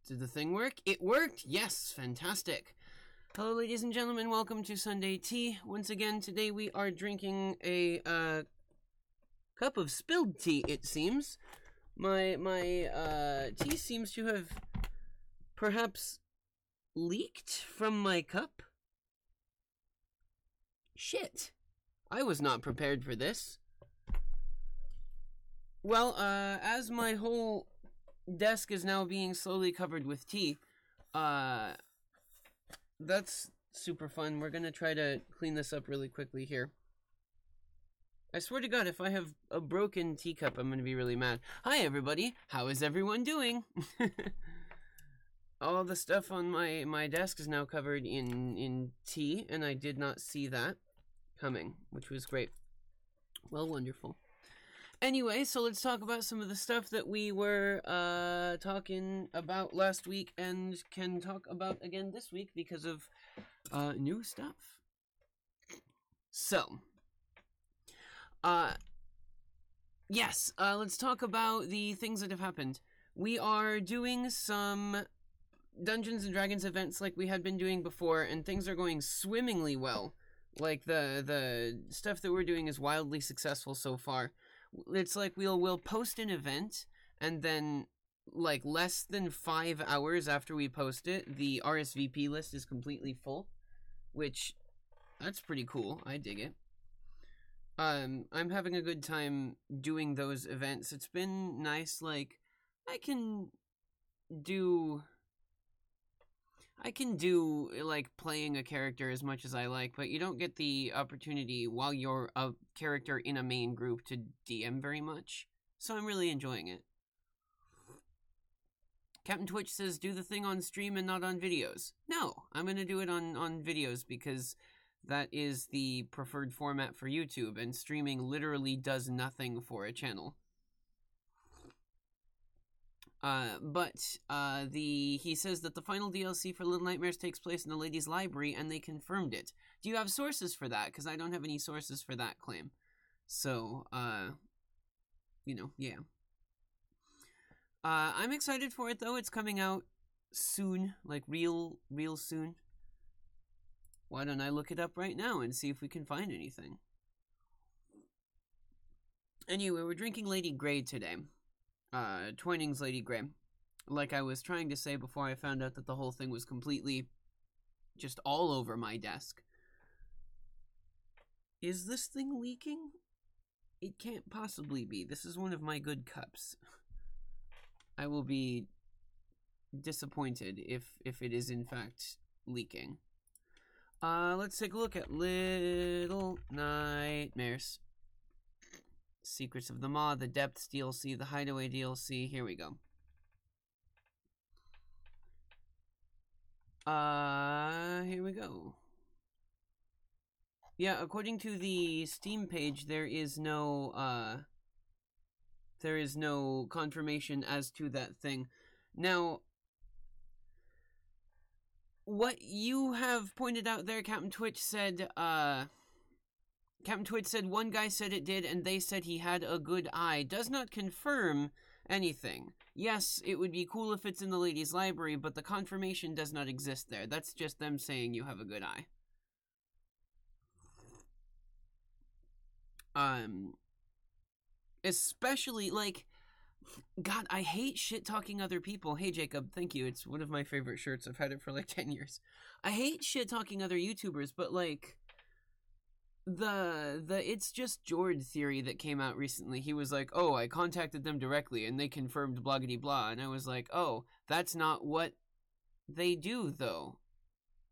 Did the thing work? It worked! Yes, fantastic. Hello, ladies and gentlemen. Welcome to Sunday Tea. Once again, today we are drinking a cup of spilled tea, it seems. My tea seems to have perhaps leaked from my cup. Shit. I was not prepared for this. Well, as my whole desk is now being slowly covered with tea, that's super fun. We're gonna try to clean this up really quickly here. I swear to God, if I have a broken teacup, I'm gonna be really mad. Hi, everybody. How is everyone doing? All the stuff on my desk is now covered in tea, and I did not see that coming, which was great. Well, wonderful. Anyway, so let's talk about some of the stuff that we were talking about last week and can talk about again this week because of new stuff. So, yes, let's talk about the things that have happened. We are doing some Dungeons & Dragons events like we had been doing before, and things are going swimmingly well. Like, the stuff that we're doing is wildly successful so far. It's like we'll post an event, and then, like, less than 5 hours after we post it, the RSVP list is completely full, which, that's pretty cool. I dig it. I'm having a good time doing those events. It's been nice, like, I can do, like, playing a character as much as I like, but you don't get the opportunity while you're a character in a main group to DM very much. So I'm really enjoying it. Captain Twitch says, do the thing on stream and not on videos. No, I'm going to do it on videos because that is the preferred format for YouTube, and streaming literally does nothing for a channel. He says that the final DLC for Little Nightmares takes place in the ladies' library, and they confirmed it. Do you have sources for that? Because I don't have any sources for that claim. So, yeah. I'm excited for it, though. It's coming out soon, like real soon. Why don't I look it up right now and see if we can find anything? Anyway, we're drinking Lady Grey today. Twining's Lady Grey. Like I was trying to say before I found out that the whole thing was completely just all over my desk. Is this thing leaking? It can't possibly be. This is one of my good cups. I will be disappointed if it is in fact leaking. Let's take a look at Little Nightmares. Secrets of the Maw, the Depths DLC, the Hideaway DLC. Here we go. Here we go. Yeah, according to the Steam page, there is no confirmation as to that thing. Now, what you have pointed out there, Captain Twitch said, one guy said it did, and they said he had a good eye. Does not confirm anything. Yes, it would be cool if it's in the ladies' library, but the confirmation does not exist there. That's just them saying you have a good eye. Especially, like, God, I hate shit-talking other people. Hey, Jacob, thank you. It's one of my favorite shirts. I've had it for, like, 10 years. I hate shit-talking other YouTubers, but, like, the It's Just Jord theory that came out recently, he was like, oh, I contacted them directly, and they confirmed bloggity blah, and I was like, oh, that's not what they do, though.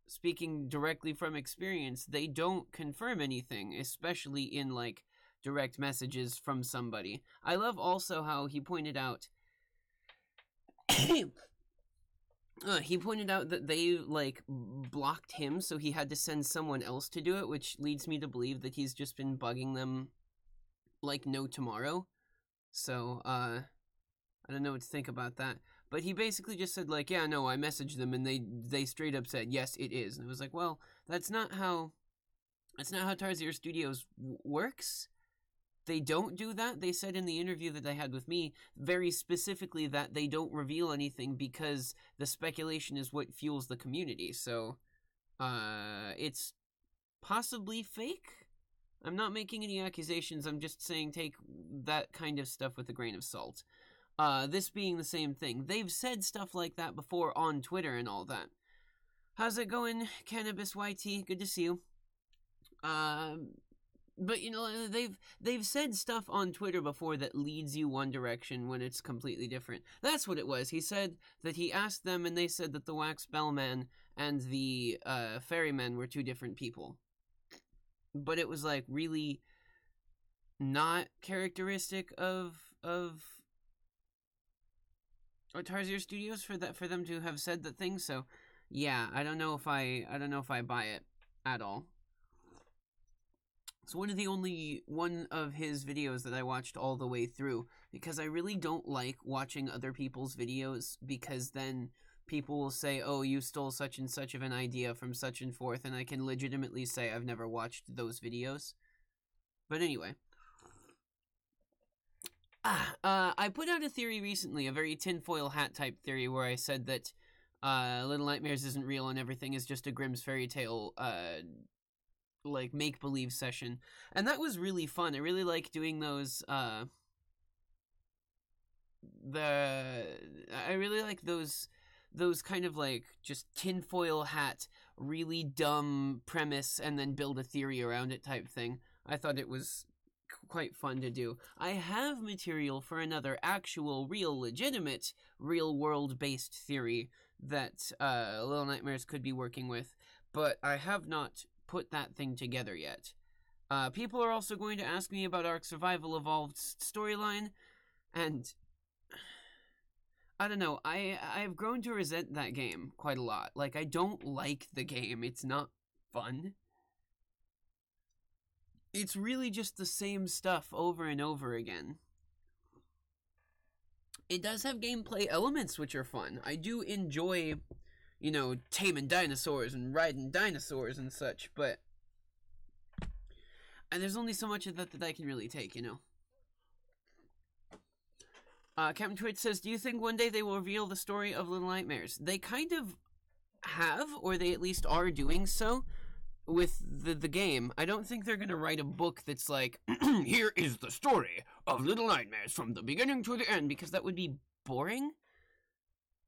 Speaking directly from experience, they don't confirm anything, especially in, like, direct messages from somebody. I love also how he pointed out that they, like, blocked him, so he had to send someone else to do it, which leads me to believe that he's just been bugging them like no tomorrow. So, I don't know what to think about that. But he basically just said, like, yeah, no, I messaged them, and they straight up said, yes, it is. And I was like, well, that's not how Tarsier Studios works. they don't do that. They said in the interview that they had with me very specifically that they don't reveal anything because the speculation is what fuels the community. So, it's possibly fake. I'm not making any accusations. I'm just saying take that kind of stuff with a grain of salt. This being the same thing. They've said stuff like that before on Twitter and all that. How's it going, Cannabis YT? Good to see you. But you know, they've said stuff on Twitter before that leads you one direction when it's completely different. That's what it was. He said that he asked them and they said that the Wax Bellman and the Ferryman were two different people. But it was like really not characteristic of Tarsier Studios for them to have said that thing. So yeah, I don't know if I buy it at all. It's one of his videos that I watched all the way through because I really don't like watching other people's videos because then people will say, oh, you stole such and such of an idea from such and forth, and I can legitimately say I've never watched those videos. But anyway. I put out a theory recently, a very tinfoil hat type theory, where I said that Little Nightmares isn't real and everything is just a Grimm's fairy tale, like, make-believe session. And that was really fun. I really like doing those, I really like those kind of like just tinfoil hat, really dumb premise and then build a theory around it type thing. I thought it was quite fun to do. I have material for another actual, real, legitimate, real-world based theory that Little Nightmares could be working with, but I have not put that thing together yet. People are also going to ask me about Ark Survival Evolved storyline, and I don't know, I've grown to resent that game quite a lot. Like, I don't like the game. It's not fun. It's really just the same stuff over and over again. It does have gameplay elements which are fun. I do enjoy, you know, taming dinosaurs and riding dinosaurs and such, but there's only so much of that I can really take, you know. Captain Twitch says, do you think one day they will reveal the story of Little Nightmares? They kind of have, or they at least are doing so with the game. I don't think they're going to write a book that's like, here is the story of Little Nightmares from the beginning to the end, because that would be boring.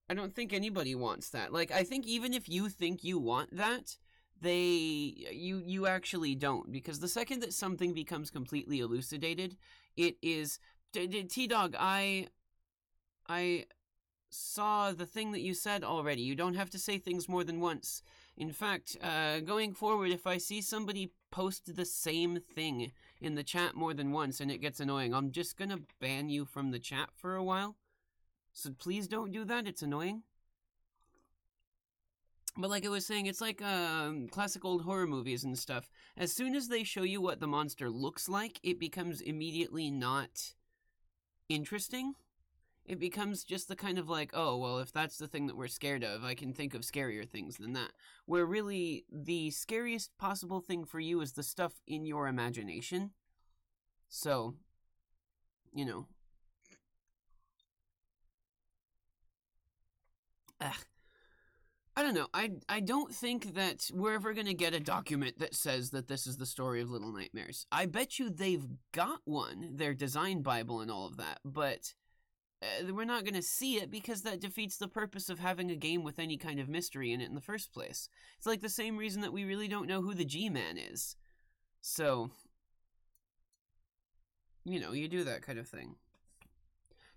I don't think anybody wants that. Like, I think even if you think you want that, you actually don't, because the second that something becomes completely elucidated, it is... T-Dog, I saw the thing that you said already. You don't have to say things more than once. In fact, going forward, if I see somebody post the same thing in the chat more than once and it gets annoying, I'm just gonna ban you from the chat for a while. So please don't do that, it's annoying. But like I was saying, it's like classic old horror movies and stuff. As soon as they show you what the monster looks like, it becomes immediately not interesting. It becomes just the kind of like, oh, well, if that's the thing that we're scared of, I can think of scarier things than that. Where really, the scariest possible thing for you is the stuff in your imagination. So, you know. I don't know. I don't think that we're ever going to get a document that says that this is the story of Little Nightmares. I bet you they've got one, their design Bible and all of that, but we're not going to see it because that defeats the purpose of having a game with any kind of mystery in it in the first place. It's like the same reason that we really don't know who the G-Man is. So, you know, you do that kind of thing.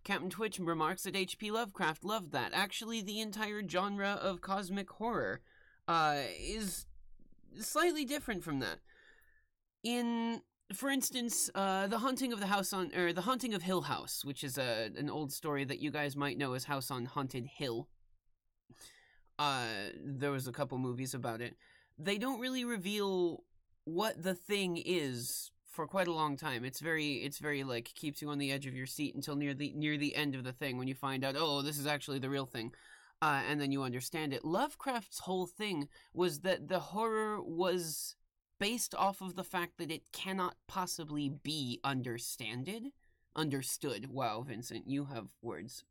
Captain Twitch remarks that H.P. Lovecraft loved that. Actually, the entire genre of cosmic horror is slightly different from that. For instance, The Haunting of Hill House, which is an old story that you guys might know as House on Haunted Hill. There was a couple movies about it. They don't really reveal what the thing is for quite a long time. It's very like keeps you on the edge of your seat until near the end of the thing when you find out, oh, this is actually the real thing. And then you understand it. Lovecraft's whole thing was that the horror was based off of the fact that it cannot possibly be understood. Wow, Vincent, you have words.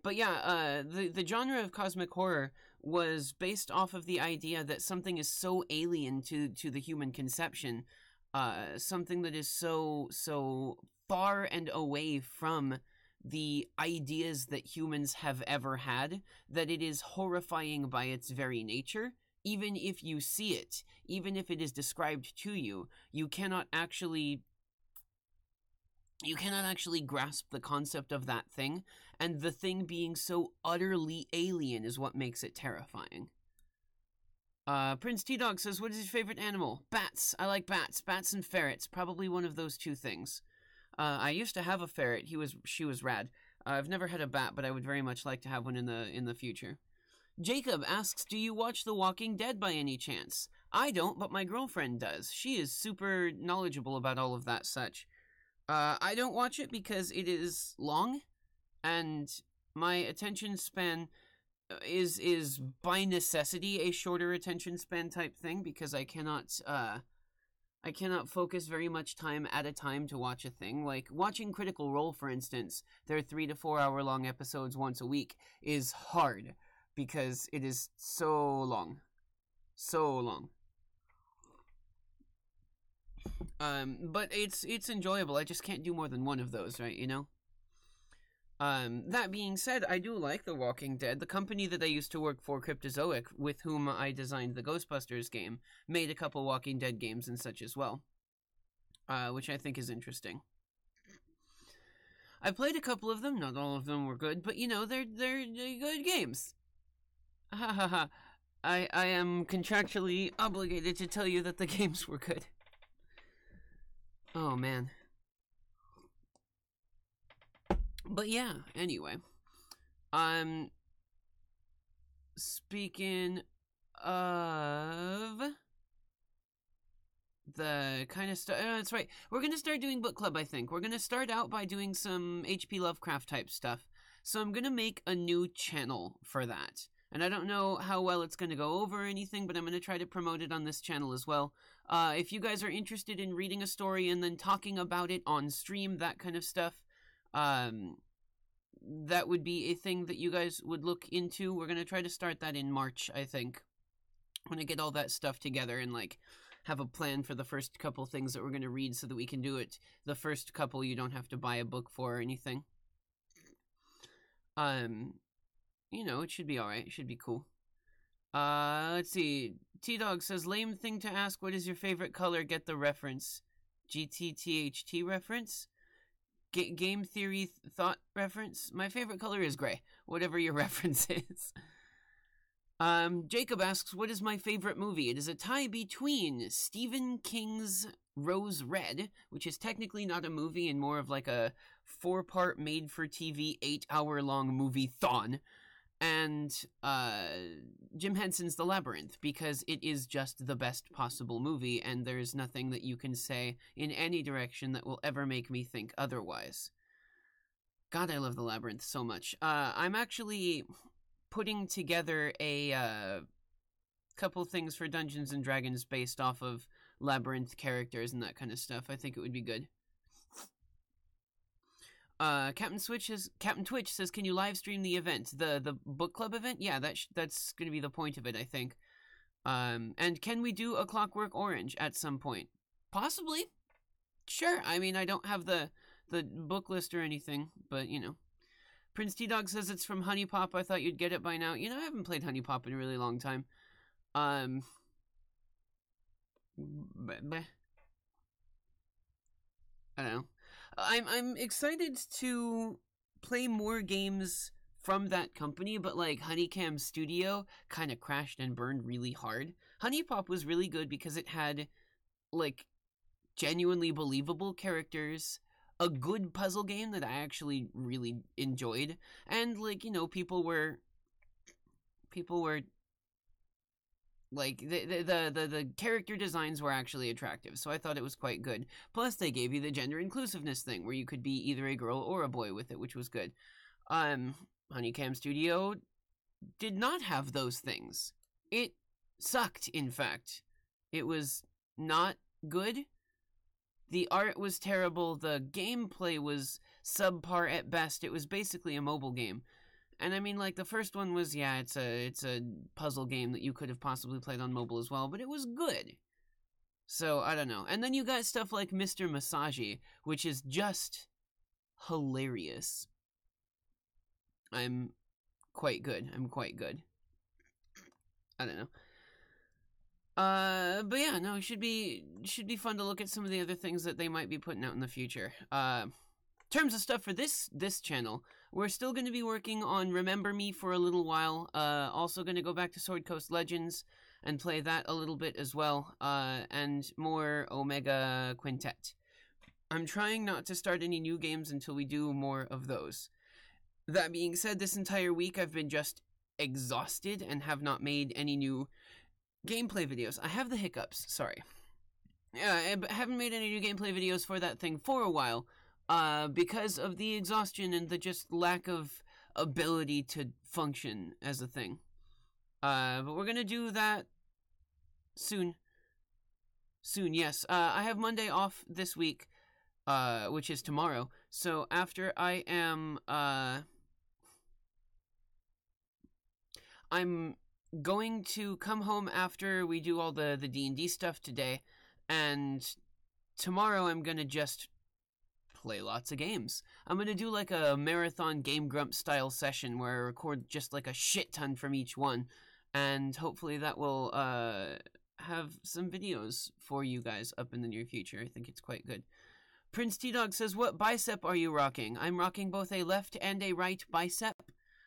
But yeah, the genre of cosmic horror was based off of the idea that something is so alien to the human conception, something that is so far and away from the ideas that humans have ever had, that it is horrifying by its very nature. Even if you see it, even if it is described to you, you cannot actually grasp the concept of that thing, and the thing being so utterly alien is what makes it terrifying. Prince T-Dog says, what is your favorite animal? Bats. I like bats. Bats and ferrets. Probably one of those two things. I used to have a ferret. She was rad. I've never had a bat, but I would very much like to have one in the future. Jacob asks, do you watch The Walking Dead by any chance? I don't, but my girlfriend does. She is super knowledgeable about all of that such. I don't watch it because it is long, and my attention span is by necessity a shorter attention span type thing, because I cannot focus very much time at a time to watch a thing. Like, watching Critical Role, for instance, their 3 to 4 hour long episodes once a week is hard, because it is so long. So long. But it's enjoyable. I just can't do more than one of those, right, you know? That being said, I do like The Walking Dead. The company that I used to work for, Cryptozoic, with whom I designed the Ghostbusters game, made a couple Walking Dead games and such as well. Which I think is interesting. I played a couple of them. Not all of them were good, but, you know, they're good games. Ha ha ha. I am contractually obligated to tell you that the games were good. Oh, man. But yeah, anyway. Speaking of the kind of stuff, that's right. We're going to start doing book club, I think. We're going to start out by doing some H.P. Lovecraft type stuff. So I'm going to make a new channel for that. And I don't know how well it's going to go over or anything, but I'm going to try to promote it on this channel as well. If you guys are interested in reading a story and then talking about it on stream, that kind of stuff, that would be a thing that you guys would look into. We're going to try to start that in March, I think. I'm going to get all that stuff together and, like, have a plan for the first couple things that we're going to read so that we can do it. The first couple you don't have to buy a book for or anything. You know, it should be alright. It should be cool. Let's see. T-Dog says, lame thing to ask, what is your favorite color? Get the reference. GTTHT reference? Game theory thought reference? My favorite color is gray. Whatever your reference is. Jacob asks, what is my favorite movie? It is a tie between Stephen King's Rose Red, which is technically not a movie and more of like a 4-part made-for-TV 8-hour-long movie-thon, and Jim Henson's The Labyrinth, because it is just the best possible movie, and there's nothing that you can say in any direction that will ever make me think otherwise. God, I love The Labyrinth so much. I'm actually putting together a couple things for Dungeons & Dragons based off of Labyrinth characters and that kind of stuff. I think it would be good. Captain Twitch says, can you live stream the event? The book club event? Yeah, that's going to be the point of it, I think. And can we do a Clockwork Orange at some point? Possibly. Sure. I mean, I don't have the book list or anything, but, you know. Prince T-Dog says it's from Honey Pop. I thought you'd get it by now. You know, I haven't played Honey Pop in a really long time. I don't know. I'm excited to play more games from that company, but like Honeycam Studio kind of crashed and burned really hard. Honey Pop was really good because it had like genuinely believable characters, a good puzzle game that I actually really enjoyed, and like, you know, people were like, the character designs were actually attractive, so I thought it was quite good. Plus, they gave you the gender inclusiveness thing, where you could be either a girl or a boy with it, which was good. Honeycam Studio did not have those things. It sucked, in fact. It was not good. The art was terrible. The gameplay was subpar at best. It was basically a mobile game. And I mean, like, the first one was, yeah, it's a puzzle game that you could have possibly played on mobile as well, but it was good. So, I don't know. And then you got stuff like Mr. Masagi, which is just hilarious. I'm quite good. I don't know. But yeah, no, it should be fun to look at some of the other things that they might be putting out in the future. In terms of stuff for this channel, we're still going to be working on Remember Me for a little while. Also going to go back to Sword Coast Legends and play that a little bit as well. And more Omega Quintet. I'm trying not to start any new games until we do more of those. That being said, this entire week I've been just exhausted and have not made any new gameplay videos. I have the hiccups, sorry. I haven't made any new gameplay videos for that thing for a while, because of the exhaustion and the just lack of ability to function as a thing. But we're gonna do that soon. Yes. I have Monday off this week, which is tomorrow. So after I am, I'm going to come home after we do all the D&D stuff today, and tomorrow I'm gonna just play lots of games. I'm gonna do like a marathon Game Grump style session where I record just like a shit ton from each one, and hopefully that will have some videos for you guys up in the near future. I think it's quite good. Prince T-Dog says, what bicep are you rocking? I'm rocking both a left and a right bicep.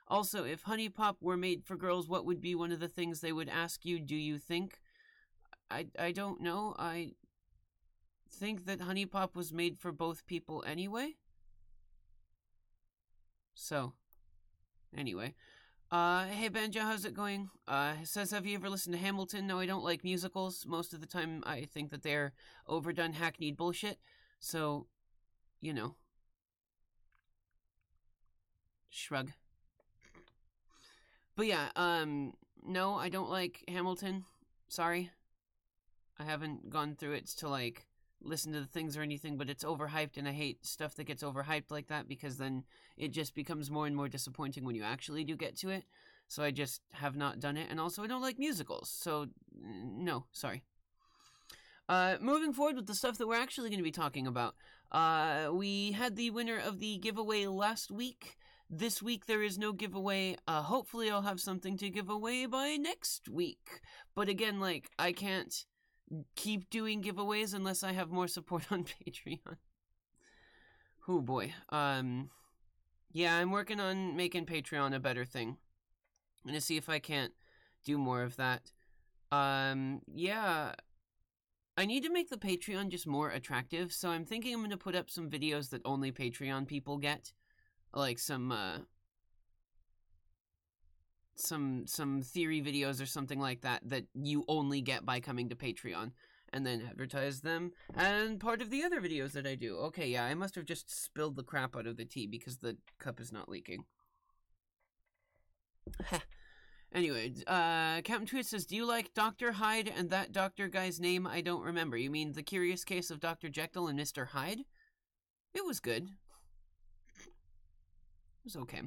Also, if Honey Pop were made for girls, what would be one of the things they would ask you, do you think? I don't know. I think that Honey Pop was made for both people anyway. So, anyway. Hey Banjo, how's it going? Says, have you ever listened to Hamilton? No, I don't like musicals. Most of the time, I think that they're overdone, hackneyed bullshit. So, you know. Shrug. But yeah, no, I don't like Hamilton. Sorry. I haven't gone through it to, like, listen to the things or anything, but it's overhyped, and I hate stuff that gets overhyped like that, because then it just becomes more and more disappointing when you actually do get to it. So I just have not done it, and also I don't like musicals, so no, sorry. Moving forward with the stuff that we're actually going to be talking about. We had the winner of the giveaway last week. This week there is no giveaway. Hopefully I'll have something to give away by next week. But again, like, I can't keep doing giveaways unless I have more support on Patreon. Oh boy. Yeah, I'm working on making Patreon a better thing. I'm gonna see if I can't do more of that. Yeah. I need to make the Patreon just more attractive, so I'm thinking I'm gonna put up some videos that only Patreon people get. Like some theory videos or something like that you only get by coming to Patreon, and then advertise them and part of the other videos that I do. Okay, yeah, I must have just spilled the crap out of the tea because the cup is not leaking. Anyway, Captain Twist says, do you like Dr. Hyde and that doctor guy's name I don't remember? You mean The Curious Case of Dr. Jekyll and Mr. Hyde? It was good. It was okay.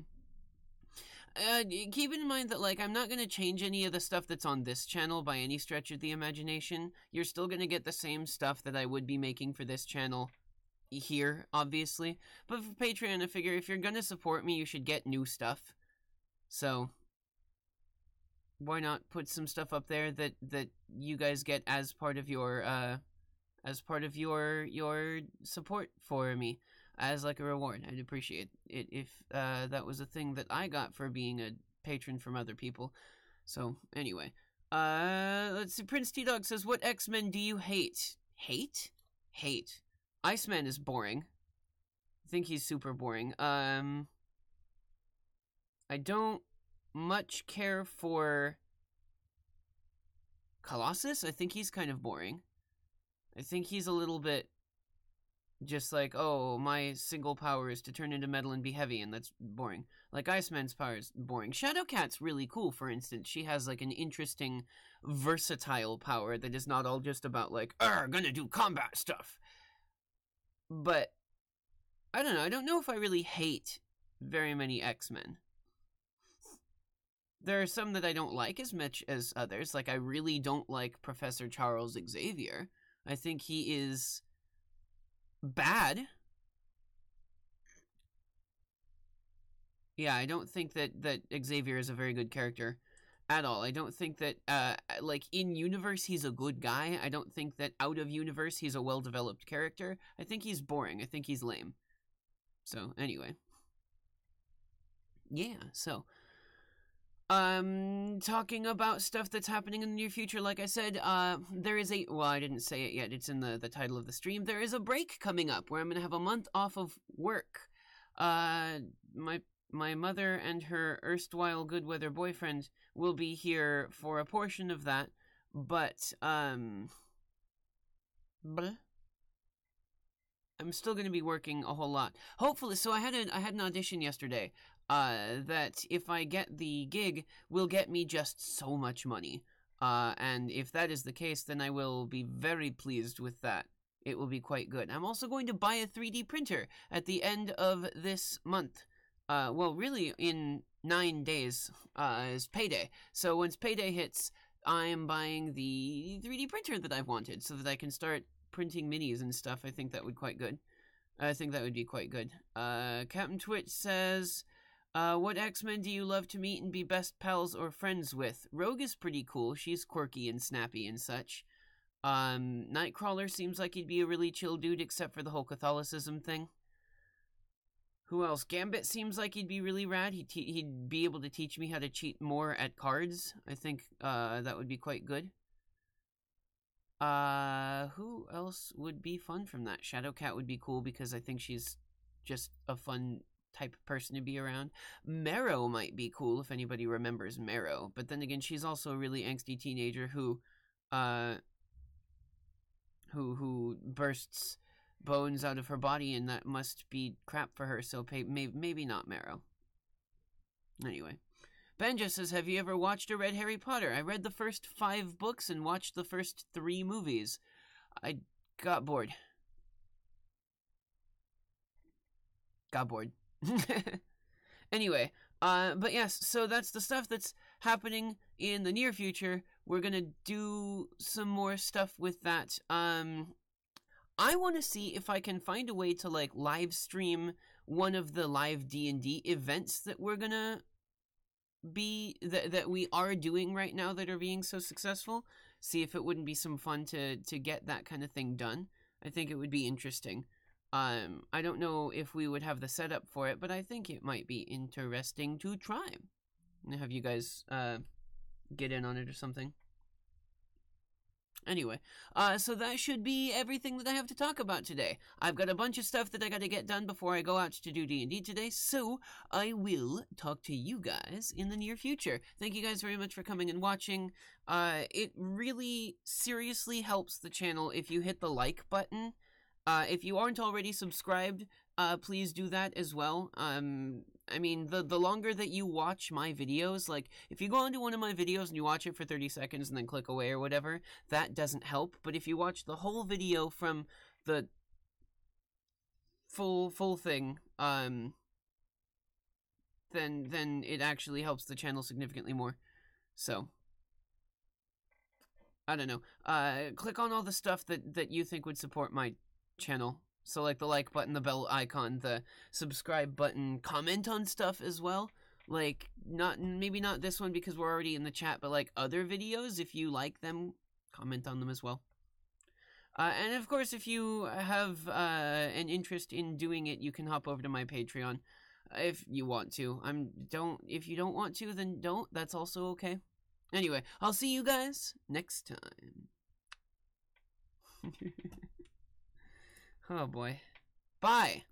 Keep in mind that, like, I'm not going to change any of the stuff that's on this channel by any stretch of the imagination. You're still going to get the same stuff that I would be making for this channel here, obviously. But for Patreon, I figure if you're going to support me, you should get new stuff. So, why not put some stuff up there that you guys get as part of your support for me? As like a reward. I'd appreciate it if that was a thing that I got for being a patron from other people. So, anyway. Let's see. Prince T-Dog says, what X-Men do you hate? Hate? Hate. Iceman is boring. I think he's super boring. I don't much care for Colossus. I think he's kind of boring. I think he's a little bit Just like, oh, my single power is to turn into metal and be heavy, and that's boring. Like, Iceman's power is boring. Shadowcat's really cool, for instance. She has, like, an interesting, versatile power that is not all just about, like, gonna do combat stuff. But, I don't know. I don't know if I really hate very many X-Men. There are some that I don't like as much as others. Like, I really don't like Professor Charles Xavier. I think he is bad. Yeah, I don't think that Xavier is a very good character at all. I don't think that, like, in-universe he's a good guy. I don't think that out-of-universe he's a well-developed character. I think he's boring. I think he's lame. So, anyway. Yeah, so... talking about stuff that's happening in the near future, like I said, there is a, well, I didn't say it yet, it's in the title of the stream, there is a break coming up where I'm gonna have a month off of work. My mother and her erstwhile good-weather boyfriend will be here for a portion of that, but, bleh. I'm still gonna be working a whole lot. Hopefully, so I had an audition yesterday, that if I get the gig will get me just so much money. And if that is the case, then I will be very pleased with that. It will be quite good. I'm also going to buy a 3D printer at the end of this month. Well, really, in 9 days, is payday. So once payday hits, I'm buying the 3D printer that I've wanted so that I can start printing minis and stuff. I think that would quite good. I think that would be quite good. Captain Twitch says... what X-Men do you love to meet and be best pals or friends with? Rogue is pretty cool. She's quirky and snappy and such. Nightcrawler seems like he'd be a really chill dude except for the whole Catholicism thing. Who else? Gambit seems like he'd be really rad. He'd be able to teach me how to cheat more at cards. I think, that would be quite good. Who else would be fun from that? Shadowcat would be cool because I think she's just a fun type of person to be around. Marrow might be cool if anybody remembers Marrow, but then again, she's also a really angsty teenager who bursts bones out of her body, and that must be crap for her, so maybe not Marrow. Anyway. Benja says, have you ever watched or read Harry Potter? I read the first 5 books and watched the first 3 movies. I got bored. Anyway, but yes, so that's the stuff that's happening in the near future. We're gonna do some more stuff with that. I want to see if I can find a way to, like, live stream one of the live D&D events that we're gonna be, that we are doing right now that are being so successful. See if it wouldn't be some fun to get that kind of thing done. I think it would be interesting. I don't know if we would have the setup for it, but I think it might be interesting to try. Have you guys, get in on it or something? Anyway, so that should be everything that I have to talk about today. I've got a bunch of stuff that I gotta get done before I go out to do D&D today, so I will talk to you guys in the near future. Thank you guys very much for coming and watching. It really seriously helps the channel if you hit the like button. If you aren't already subscribed, please do that as well. I mean, the longer that you watch my videos, like, if you go onto one of my videos and you watch it for 30 seconds and then click away or whatever, that doesn't help. But if you watch the whole video from the full thing, then it actually helps the channel significantly more. So, I don't know. Click on all the stuff that you think would support my channel. So, like, the like button, the bell icon, the subscribe button, comment on stuff as well. Like, maybe not this one because we're already in the chat, but, like, other videos, if you like them, comment on them as well. And of course, if you have an interest in doing it, you can hop over to my Patreon if you want to. If you don't want to, then don't. That's also okay. Anyway, I'll see you guys next time. Oh boy. Bye!